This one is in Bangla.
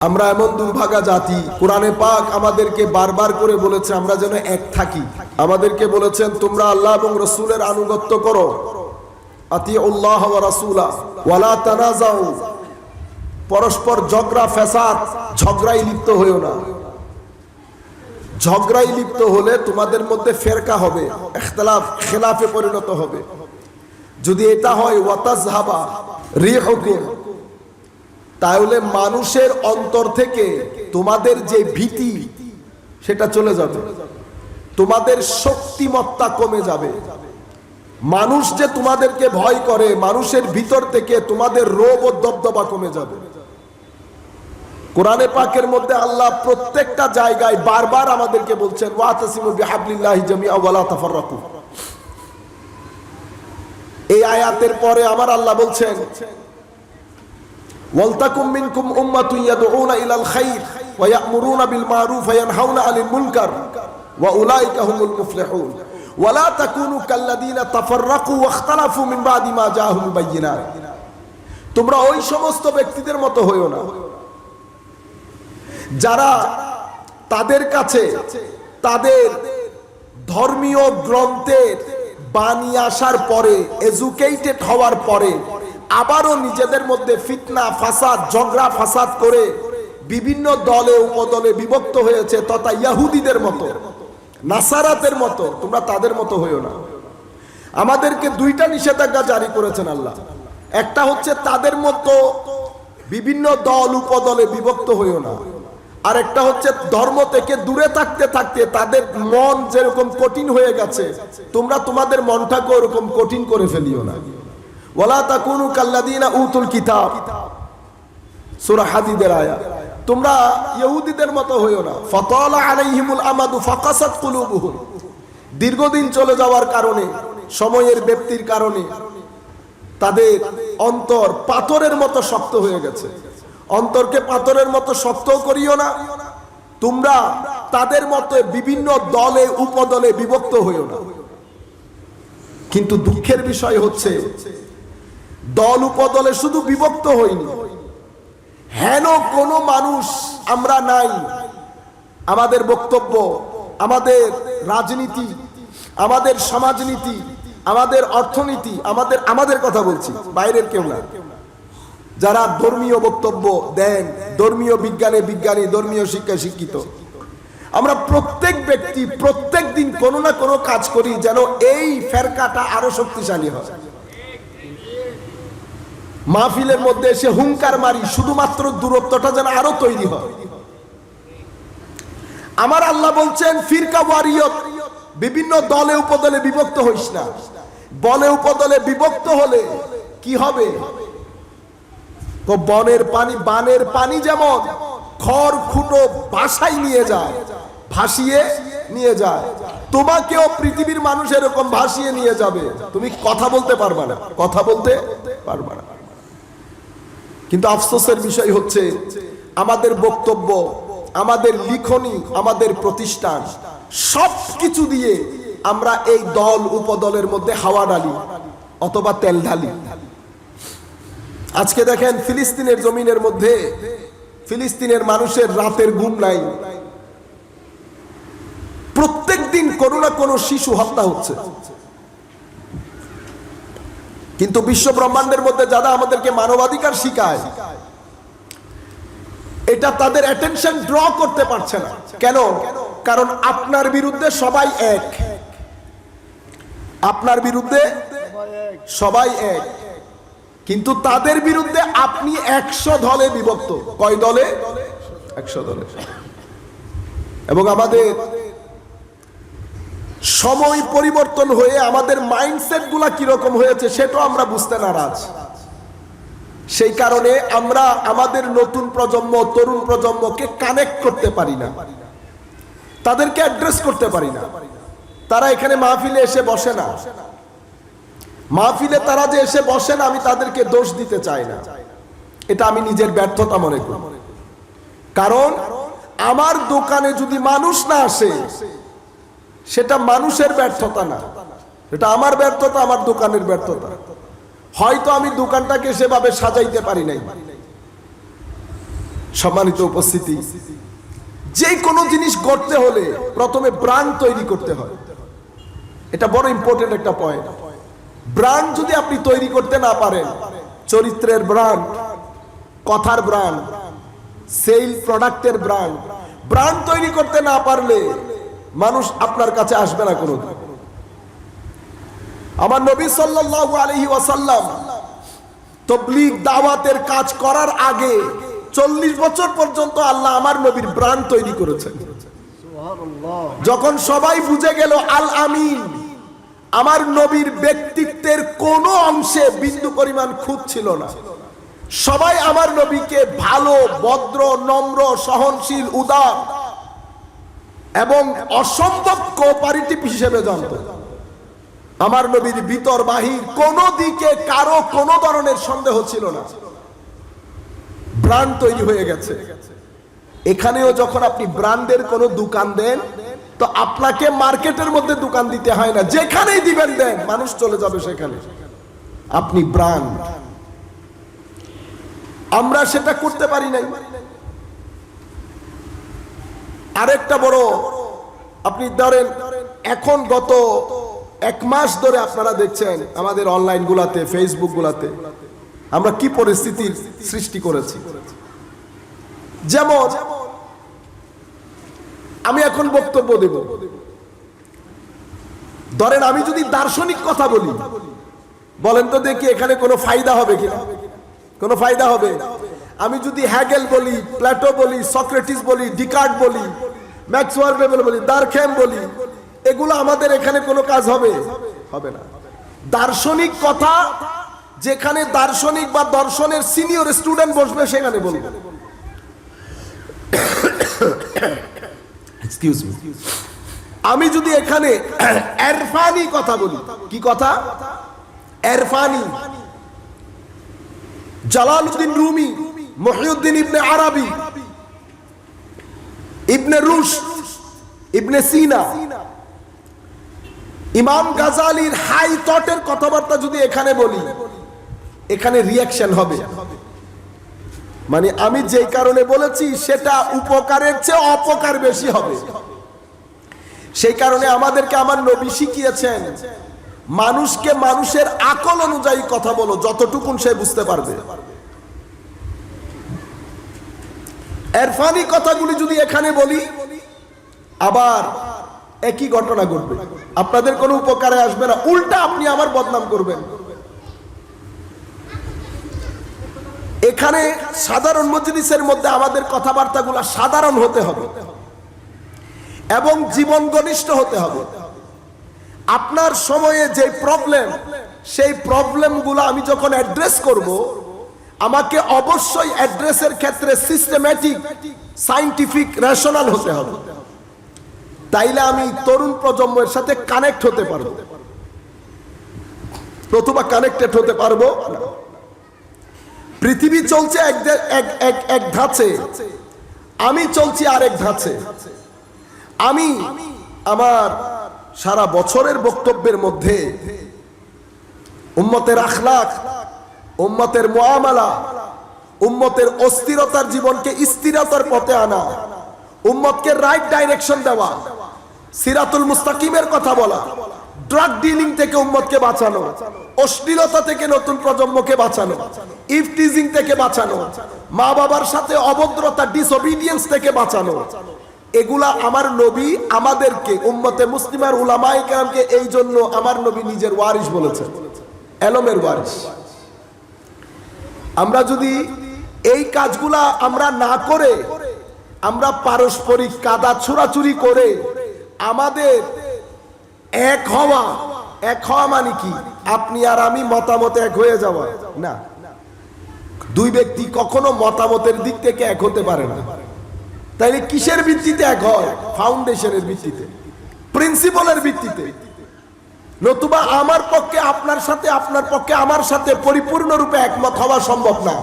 আমরা এমন দুর্ভাগা জাতি, কোরআনে পাক আমাদেরকে বারবার করে বলেছে আমরা যেন এক থাকি। আমাদেরকে বলেছেন তোমরা আল্লাহ এবং রাসূলের আনুগত্য করো, আতিউল্লাহ ওয়া রাসূলা ওয়ালা তানাজাউ, পরস্পর ঝগড়া ফ্যাসাদ ঝগড়ায় লিপ্ত হইও না। ঝগড়ায় লিপ্ত হলে তোমাদের মধ্যে ফেরকা হবে, ইখতিলাফ খিলাফে পরিণত হবে। যদি এটা হয় ওয়াতাজহাবা রিহুকুম, তাহলে মানুষের অন্তর থেকে তোমাদের যে ভীতি সেটা চলে যাবে, তোমাদের শক্তিমত্তা কমে যাবে। মানুষ যে তোমাদেরকে ভয় করে, মানুষের ভিতর থেকে তোমাদের রোব ও দবদবা কমে যাবে। কোরআনে পাকের মধ্যে আল্লাহ প্রত্যেকটা জায়গায় বারবার আমাদেরকে বলছেন ওয়াতাসিমু বিহাবলিল্লাহি জামিআ ওয়া লা তাফাররাকু। এই আয়াতের পরে আমার আল্লাহ বলছেন ওয়ালতাকুম মিনকুম উম্মাতুন ইয়াদউনা ইলাল খায়র ওয়া ইয়া'মুরুনা বিল মা'রুফ ওয়া ইয়ানহাউনা আনিল মুনকার ওয়া উলাইকা হুমুল মুফলিহুন ওয়া লা তাকুনু কাল্লাযিনা তাফাররাকু ওয়া ইখতালাফু মিন বা'দি মা জাআহুমুল বায়্যিনাত। তোমরা ওই সমস্ত ব্যক্তিদের মতো হইও না যারা তাদের কাছে তাদের ধর্মীয় গ্রন্থের বাণী আসার পরে, এডুকেটেড হওয়ার পরে আবারও নিজেদের মধ্যে ফিতনা ফাসাদ ঝগড়া ফাসাদ করে বিভিন্ন দলে উপদলে বিভক্ত হয়েছে, তথা ইহুদিদের মতো নাসারাতের মতো তোমরা তাদের মতো হইও না। আমাদেরকে দুইটা নিষেধাজ্ঞা জারি করেছেন আল্লাহ। একটা হচ্ছে তাদের মতো বিভিন্ন দল উপদলে বিভক্ত হইও না, আর একটা হচ্ছে ধর্ম থেকে দূরে থাকতে থাকতে তাদের মন যেরকম কঠিন হয়ে গেছে তোমরা তোমাদের মনটাকে ওরকম কঠিন করে ফেলিও না। ওয়ালা তাকুনু কাল্লাযিনা উতুল কিতাব, সূরা হাদীদের আয়াত। তোমরা ইহুদিদের মতো হইও না। ফাতালা আলাইহিমুল আমাদু ফাকাসাত কুলুবুহুম, দীর্ঘদিন চলে যাওয়ার কারণে, সময়ের ব্যক্তির কারণে তাদের অন্তর পাথরের মতো শক্ত হয়ে গেছে। অন্তরকে পাথরের মতো শক্ত করিও না। তোমরা তাদের মতো বিভিন্ন দলে উপদলে বিভক্ত হইও না। কিন্তু দুঃখের বিষয় হচ্ছে দল উপদলে শুধু বিভক্ত হইনি, হেন কোনো মানুষ আমরা নাই। আমাদের বক্তব্য, আমাদের রাজনীতি, আমাদের সমাজনীতি, আমাদের অর্থনীতি, আমাদের কথা বলছি, বাইরের কেউ না। যারা ধর্মীয় বক্তব্য দেন, ধর্মীয় বিজ্ঞানে বিজ্ঞানী, ধর্মীয় শিক্ষায় শিক্ষিত, আমরা প্রত্যেক ব্যক্তি প্রত্যেক দিন কোনো না কোনো কাজ করি যেন এই ফেরকাটা আরো শক্তিশালী হয়। মাহফিলের মধ্যে এসে হুঙ্কার মারি শুধুমাত্র দূরত্বটা যেন আরো তৈরি হয়। আমার আল্লাহ বলছেন ফিরকা ওয়ারিয়ত, বিভিন্ন দলে উপদলে বিভক্ত হইস না। বলে উপদলে বিভক্ত হলে কি হবে? তো বনের পানি, বানের পানি যেমন খড় খুঁটো ভাসাই নিয়ে যায়, ভাসিয়ে নিয়ে যায়, তোমাকেও পৃথিবীর মানুষ এরকম ভাসিয়ে নিয়ে যাবে। তুমি কথা বলতে পারবা না, কথা বলতে পারবা না। কিন্তু আফসোসের বিষয় হচ্ছে আমাদের বক্তব্য, আমাদের লিখনি, আমাদের প্রতিষ্ঠান সবকিছু দিয়ে আমরা এই দল উপদলের মধ্যে হাওয়া ঢালি অথবা তেল ঢালি। আজকে দেখেন ফিলিস্তিনের জমিনের মধ্যে ফিলিস্তিনের মানুষের রাতের ঘুম নাই। প্রত্যেক দিন কোনো না কোনো শিশু হত্যা হচ্ছে। কিন্তু বিশ্ব ব্রহ্মাণ্ডের মধ্যে যারা আমাদেরকে মানবাধিকার শিখায়, এটা তাদের অ্যাটেনশন ড্র করতে পারছে না। কেন? কারণ আপনার বিরুদ্ধে সবাই এক, আপনার বিরুদ্ধে সবাই এক, কিন্তু তাদের বিরুদ্ধে আপনি 100 দলে বিভক্ত। কয় দলে? 100 দলে। এবং আমাদের সময় পরিবর্তন হয়ে আমাদের মাইন্ডসেট গুলা কিরকম হয়েছে সেটাও আমরা বুঝতে নারাজ। সেই কারণে আমরা আমাদের নতুন প্রজন্ম, তরুণ প্রজন্মকে কানেক্ট করতে পারি না, তাদেরকে অ্যাড্রেস করতে পারি না। তারা এখানে মাহফিলে এসে বসে না। মাহফিলে তারা যে এসে বসে না, আমি তাদেরকে দোষ দিতে চাই না, এটা আমি নিজের ব্যর্থতা মনে করি। কারণ আমার দোকানে যদি মানুষ না আসে সেটা মানুষের ব্যর্থতা না, এটা আমার ব্যর্থতা, আমার দোকানের ব্যর্থতা। হয়তো আমি দোকানটাকে সেভাবে সাজাইতে পারি নাই, সম্মানিত উপস্থিতি, যে কোনো জিনিস করতে হলে প্রথমে ব্র্যান্ড তৈরি করতে হয়। এটা বড় ইম্পর্টেন্ট একটা পয়েন্ট। ব্র্যান্ড যদি আপনি তৈরি করতে না পারেন, চরিত্রের ব্র্যান্ড, কথার ব্র্যান্ড, সেল প্রোডাক্টের ব্র্যান্ড, ব্র্যান্ড তৈরি করতে না পারলে মানুষ আপনার কাছে আসবে না কোনোদিন। আমার নবী সাল্লাল্লাহু আলাইহি ওয়াসাল্লাম তাবলীগ দাওয়াতের কাজ করার আগে 40 বছর পর্যন্ত আল্লাহ আমার নবীর ব্র্যান্ড তৈরি করেছেন। যখন সবাই বুঝে গেল আল আমিন, আমার নবীর ব্যক্তিত্বের কোনো অংশে বিন্দু পরিমাণ খুঁত ছিল না। সবাই আমার নবীকে ভালো, ভদ্র, নম্র, সহনশীল, উদার এবং অসম্ভব কোঅপারেটিভ হিসেবে জানত। আমার নবীর ভিতর বাহির কোনো দিকে কারো কোনো ধরনের সন্দেহ ছিল না। ব্র্যান্ড তৈরি হয়ে গেছে। এখানেও যখন আপনি ব্র্যান্ডের কোনো দোকান দেন, তো আপনাকে মার্কেটের মধ্যে দোকান দিতে হয় না, যেখানেই দিবেন দেন মানুষ চলে যাবে সেখানে। আপনি ব্র্যান্ড। আমরা সেটা করতে পারি নাই। আরেকটা বড়, আপনি ধরেন এখন গত 1 মাস ধরে আপনারা দেখছেন আমাদের অনলাইন গুলাতে, ফেসবুক গুলাতে আমরা কি পরিস্থিতির সৃষ্টি করেছি। যেমন আমি এখন বক্তব্য দেব, ধরেন আমি যদি দার্শনিক কথা বলি, বলেন তো দেখি এখানে কোনো ফায়দা হবে কিনা? কোনো ফায়দা হবে? আমি যদি হ্যাগেল বলি, প্লেটো বলি, সক্রেটিস বলি, ডিকার্ট বলি, ম্যাক্স ওয়েবেল বলি, দারখেম বলি, এগুলো আমাদের এখানে কোনো কাজ হবে? হবে না। দার্শনিক কথা যেখানে দার্শনিক বা দর্শনের সিনিয়র স্টুডেন্ট বসবে সেখানে বলবো। Excuse me. আমি যদি এখানে এরফানি কথা বলি, কি কথা? এরফানি, জালালউদ্দিন রুমি, মুহিউদ্দিন ইবনে আরবি, ইবনে রুশদ, ইবনে সিনা, ইমাম গাজালির হাই থটের কথাবার্তা যদি এখানে বলি, এখানে রিঅ্যাকশন হবে। মানে আমি যেই কারণে বলেছি সেটা উপকারের চেয়ে অপকার বেশি হবে। সেই কারণে আমাদেরকে আমার নবী শিখিয়েছেন, মানুষকে মানুষের আকল অনুযায়ী কথা বলো, যতটুকুন সে বুঝতে পারবে। এরফানি কথাগুলি যদি এখানে বলি, আবার একই ঘটনা ঘটবে, আপনাদের কোনো উপকারে আসবে না, উল্টা আপনি আমার বদনাম করবেন। এখানে সাধারণ মজলিসের মধ্যে আমাদের কথাবার্তাগুলো সাধারণ হতে হবে এবং জীবন ঘনিষ্ঠ হতে হবে। আপনার সময়ে যে প্রবলেম, সেই প্রবলেমগুলো আমি যখন অ্যাড্রেস করব, আমাকে অবশ্যই অ্যাড্রেসের ক্ষেত্রে সিস্টেম্যাটিক, সায়েন্টিফিক, রেশনাল হতে হবে। তাইলে আমি তরুণ প্রজন্মের সাথে কানেক্ট হতে পারবো, নতুবা কানেক্টেড হতে পারবো না। পৃথিবী চলছে এক ধাঁচে, আমি চলছি আরেক ধাঁচে। আমি আমার সারা বছরের বক্তব্যের মধ্যে উম্মতের আখলাক, উম্মতের মুআমালা, উম্মতের অস্থিরতার জীবনকে স্থিরতার পথে আনা, উম্মতকে রাইট ডাইরেকশন দেওয়া, সিরাতুল মুস্তাকিমের কথা বলা, ড্রাগ ডিলিং থেকে উম্মতকে বাঁচানো, অশ্লীলতা থেকে নতুন প্রজন্মকে বাঁচানো, ইফটিজিং থেকে বাঁচানো, মা বাবার সাথে অভদ্রতা, ডিসঅবিডিয়েন্স থেকে বাঁচানো, এগুলা আমার নবী আমাদেরকে, উম্মতে মুসলিমার উলামায়ে কেরামকে এই জন্য আমার নবী নিজের ওয়ারিস বলেছেন, এলমের ওয়ারিস। আমরা যদি এই কাজগুলা আমরা না করে, আমরা পারস্পরিক কাদা ছোড়াছুরি করে আমাদের এক হওয়া মানে কি? আপনি আর আমি মতামতে এক হয়ে যাওয়া না। দুই ব্যক্তি কখনো মতামতের দিক থেকে এক হতে পারে না। তাইলে কিসের ভিত্তিতে এক হয়? ফাউন্ডেশনের ভিত্তিতে, প্রিন্সিপালের ভিত্তিতে। নতুবা আমার পক্ষে আপনার সাথে, আপনার পক্ষে আমার সাথে পরিপূর্ণরূপে একমত হওয়া সম্ভব না।